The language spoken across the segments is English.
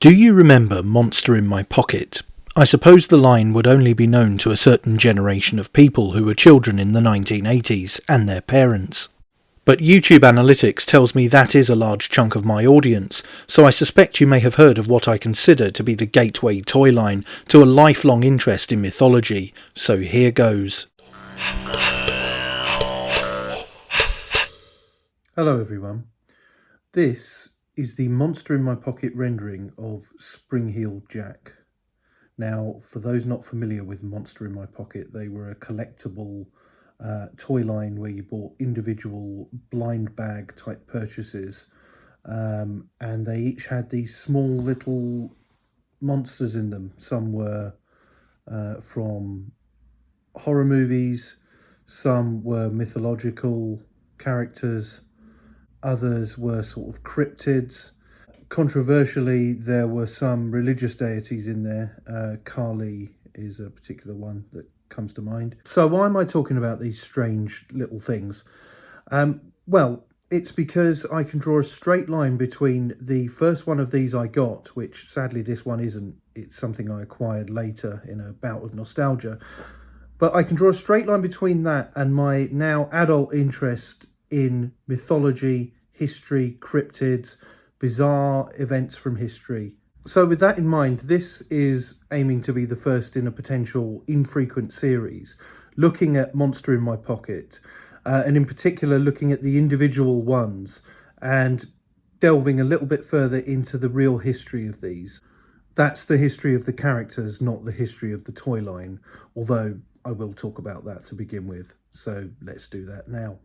Do you remember Monster in My Pocket? I suppose the line would only be known to a certain generation of people who were children in the 1980s and their parents. But YouTube analytics tells me that is a large chunk of my audience, so I suspect you may have heard of what I consider to be the gateway toy line to a lifelong interest in mythology, so here goes. Hello everyone. This is the Monster in My Pocket rendering of Spring-Heeled Jack. Now, for those not familiar with Monster in My Pocket, they were a collectible toy line where you bought individual blind bag type purchases, and they each had these small little monsters in them. Some were from horror movies, some were mythological characters, others were sort of cryptids. Controversially, there were some religious deities in there. Kali is a particular one that comes to mind. So why am I talking about these strange little things? Well, it's because I can draw a straight line between the first one of these I got, which sadly this one isn't. It's something I acquired later in a bout of nostalgia. But I can draw a straight line between that and my now adult interest in mythology, history, cryptids, bizarre events from history. So with that in mind, this is aiming to be the first in a potential infrequent series, looking at Monster in My Pocket, and in particular looking at the individual ones and delving a little bit further into the real history of these. That's the history of the characters, not the history of the toy line, although I will talk about that to begin with, so let's do that now.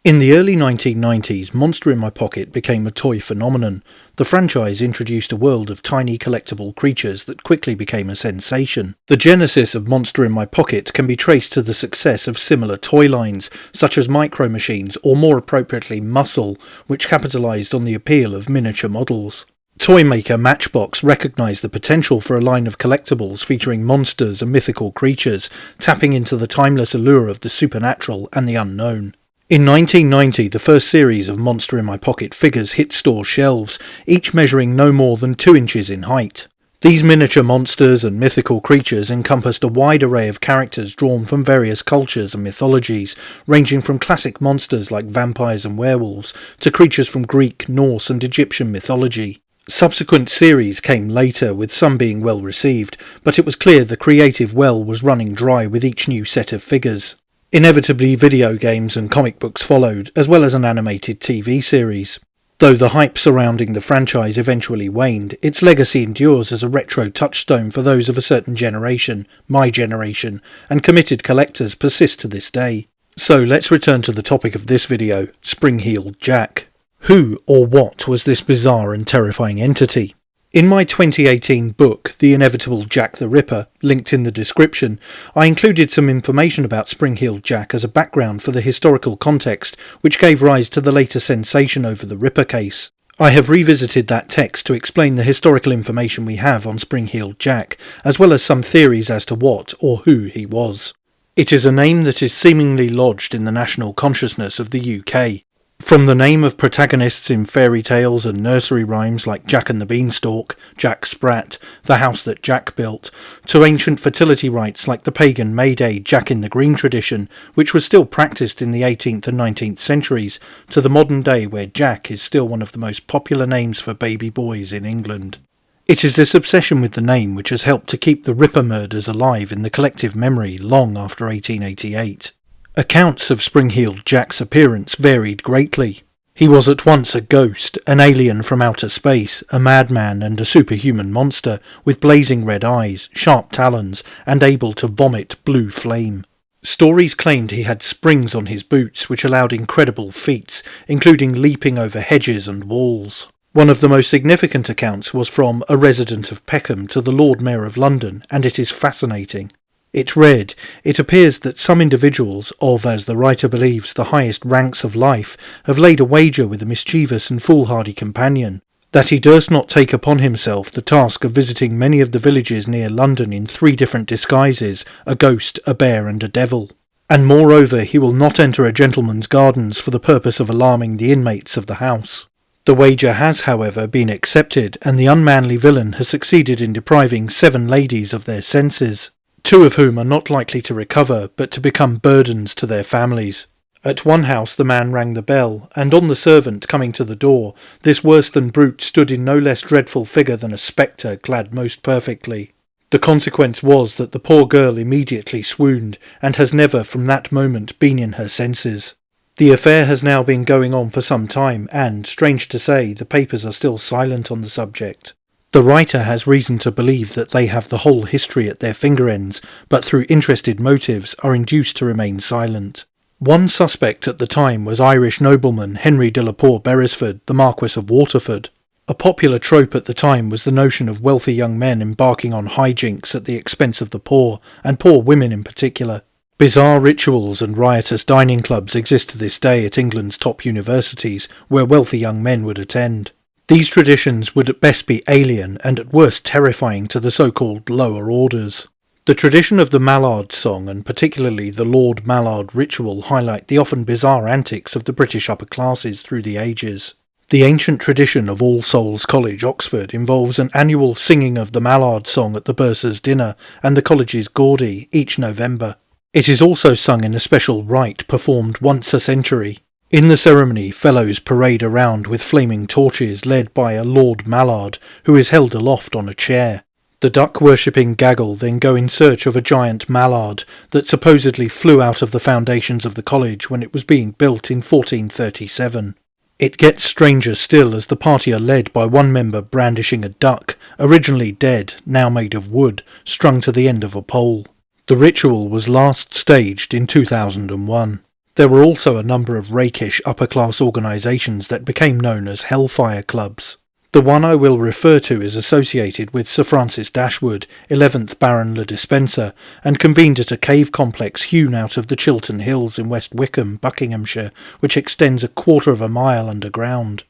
In the early 1990s, Monster in My Pocket became a toy phenomenon. The franchise introduced a world of tiny collectible creatures that quickly became a sensation. The genesis of Monster in My Pocket can be traced to the success of similar toy lines, such as Micro Machines, or more appropriately Muscle, which capitalised on the appeal of miniature models. Toy maker Matchbox recognised the potential for a line of collectibles featuring monsters and mythical creatures, tapping into the timeless allure of the supernatural and the unknown. In 1990, the first series of Monster in My Pocket figures hit store shelves, each measuring no more than 2 inches in height. These miniature monsters and mythical creatures encompassed a wide array of characters drawn from various cultures and mythologies, ranging from classic monsters like vampires and werewolves to creatures from Greek, Norse and Egyptian mythology. Subsequent series came later, with some being well received, but it was clear the creative well was running dry with each new set of figures. Inevitably, video games and comic books followed, as well as an animated TV series. Though the hype surrounding the franchise eventually waned, its legacy endures as a retro touchstone for those of a certain generation, my generation, and committed collectors persist to this day. So let's return to the topic of this video, Spring-Heeled Jack. Who or what was this bizarre and terrifying entity? In my 2018 book, The Inevitable Jack the Ripper, linked in the description, I included some information about Spring-Heeled Jack as a background for the historical context which gave rise to the later sensation over the Ripper case. I have revisited that text to explain the historical information we have on Spring-Heeled Jack, as well as some theories as to what or who he was. It is a name that is seemingly lodged in the national consciousness of the UK. From the name of protagonists in fairy tales and nursery rhymes like Jack and the Beanstalk, Jack Sprat, The House That Jack Built, to ancient fertility rites like the pagan May-Day Jack in the Green tradition, which was still practiced in the 18th and 19th centuries, to the modern day where Jack is still one of the most popular names for baby boys in England. It is this obsession with the name which has helped to keep the Ripper murders alive in the collective memory long after 1888. Accounts of Spring-Heeled Jack's appearance varied greatly. He was at once a ghost, an alien from outer space, a madman and a superhuman monster, with blazing red eyes, sharp talons, and able to vomit blue flame. Stories claimed he had springs on his boots which allowed incredible feats, including leaping over hedges and walls. One of the most significant accounts was from a resident of Peckham to the Lord Mayor of London, and it is fascinating. It read, "It appears that some individuals of, as the writer believes, the highest ranks of life, have laid a wager with a mischievous and foolhardy companion, that he durst not take upon himself the task of visiting many of the villages near London in 3 different disguises, a ghost, a bear and a devil. And moreover he will not enter a gentleman's gardens for the purpose of alarming the inmates of the house." The wager has, however, been accepted, and the unmanly villain has succeeded in depriving 7 ladies of their senses, 2 of whom are not likely to recover, but to become burdens to their families. At one house the man rang the bell, and on the servant coming to the door, this worse-than brute stood in no less dreadful figure than a spectre clad most perfectly. The consequence was that the poor girl immediately swooned, and has never from that moment been in her senses. The affair has now been going on for some time, and, strange to say, the papers are still silent on the subject. The writer has reason to believe that they have the whole history at their finger ends, but through interested motives are induced to remain silent. One suspect at the time was Irish nobleman Henry de la Poer Beresford, the Marquess of Waterford. A popular trope at the time was the notion of wealthy young men embarking on hijinks at the expense of the poor, and poor women in particular. Bizarre rituals and riotous dining clubs exist to this day at England's top universities, where wealthy young men would attend. These traditions would at best be alien and at worst terrifying to the so-called lower orders. The tradition of the Mallard song, and particularly the Lord Mallard ritual, highlight the often bizarre antics of the British upper classes through the ages. The ancient tradition of All Souls College, Oxford, involves an annual singing of the Mallard song at the bursar's dinner and the college's Gawdy each November. It is also sung in a special rite performed once a century. In the ceremony, fellows parade around with flaming torches led by a Lord Mallard, who is held aloft on a chair. The duck-worshipping gaggle then go in search of a giant mallard that supposedly flew out of the foundations of the college when it was being built in 1437. It gets stranger still as the party are led by one member brandishing a duck, originally dead, now made of wood, strung to the end of a pole. The ritual was last staged in 2001. There were also a number of rakish upper-class organisations that became known as Hellfire Clubs. The one I will refer to is associated with Sir Francis Dashwood, 11th Baron Le Despencer, and convened at a cave complex hewn out of the Chiltern Hills in West Wickham, Buckinghamshire, which extends a quarter of a mile underground.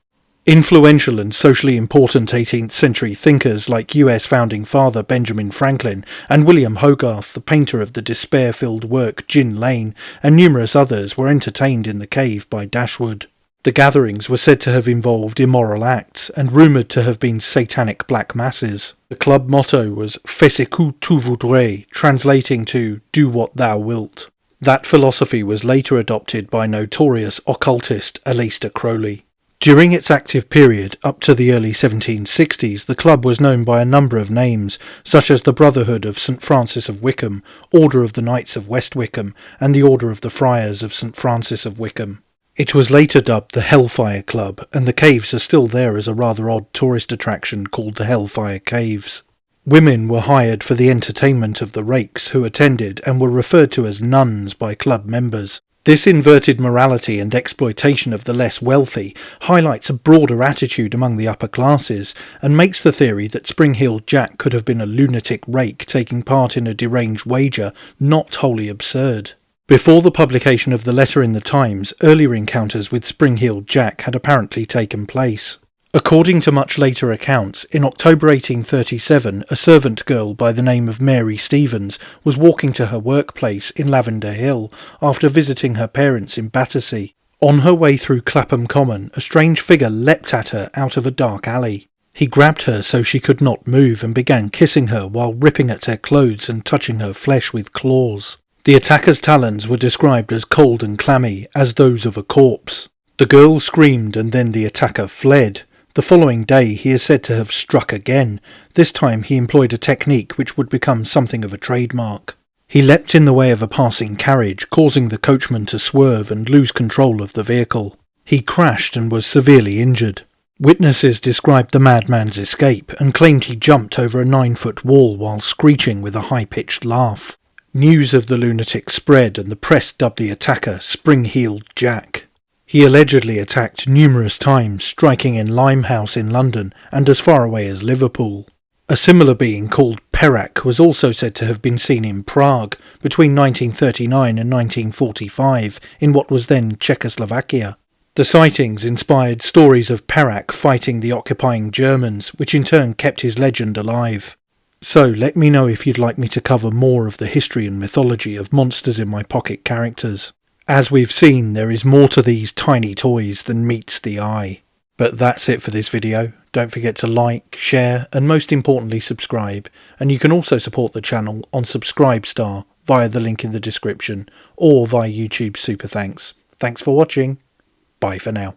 Influential and socially important 18th century thinkers like US founding father Benjamin Franklin and William Hogarth, the painter of the despair-filled work Gin Lane, and numerous others were entertained in the cave by Dashwood. The gatherings were said to have involved immoral acts and rumoured to have been satanic black masses. The club motto was Fais ce que tu voudrais, translating to Do what thou wilt. That philosophy was later adopted by notorious occultist Aleister Crowley. During its active period, up to the early 1760s, the club was known by a number of names, such as the Brotherhood of St Francis of Wickham, Order of the Knights of West Wickham, and the Order of the Friars of St Francis of Wickham. It was later dubbed the Hellfire Club, and the caves are still there as a rather odd tourist attraction called the Hellfire Caves. Women were hired for the entertainment of the rakes who attended and were referred to as nuns by club members. This inverted morality and exploitation of the less wealthy highlights a broader attitude among the upper classes and makes the theory that Spring-Heeled Jack could have been a lunatic rake taking part in a deranged wager not wholly absurd. Before the publication of the letter in the Times, earlier encounters with Spring-Heeled Jack had apparently taken place. According to much later accounts, in October 1837, a servant girl by the name of Mary Stevens was walking to her workplace in Lavender Hill after visiting her parents in Battersea. On her way through Clapham Common, a strange figure leapt at her out of a dark alley. He grabbed her so she could not move and began kissing her while ripping at her clothes and touching her flesh with claws. The attacker's talons were described as cold and clammy, as those of a corpse. The girl screamed and then the attacker fled. The following day he is said to have struck again. This time he employed a technique which would become something of a trademark. He leapt in the way of a passing carriage, causing the coachman to swerve and lose control of the vehicle. He crashed and was severely injured. Witnesses described the madman's escape and claimed he jumped over a 9-foot wall while screeching with a high-pitched laugh. News of the lunatic spread and the press dubbed the attacker Spring-Heeled Jack. He allegedly attacked numerous times, striking in Limehouse in London and as far away as Liverpool. A similar being called Perak was also said to have been seen in Prague between 1939 and 1945 in what was then Czechoslovakia. The sightings inspired stories of Perak fighting the occupying Germans, which in turn kept his legend alive. So let me know if you'd like me to cover more of the history and mythology of Monsters in My Pocket characters. As we've seen, there is more to these tiny toys than meets the eye. But that's it for this video. Don't forget to like, share, and most importantly subscribe. And you can also support the channel on Subscribestar via the link in the description or via YouTube Super Thanks. Thanks for watching. Bye for now.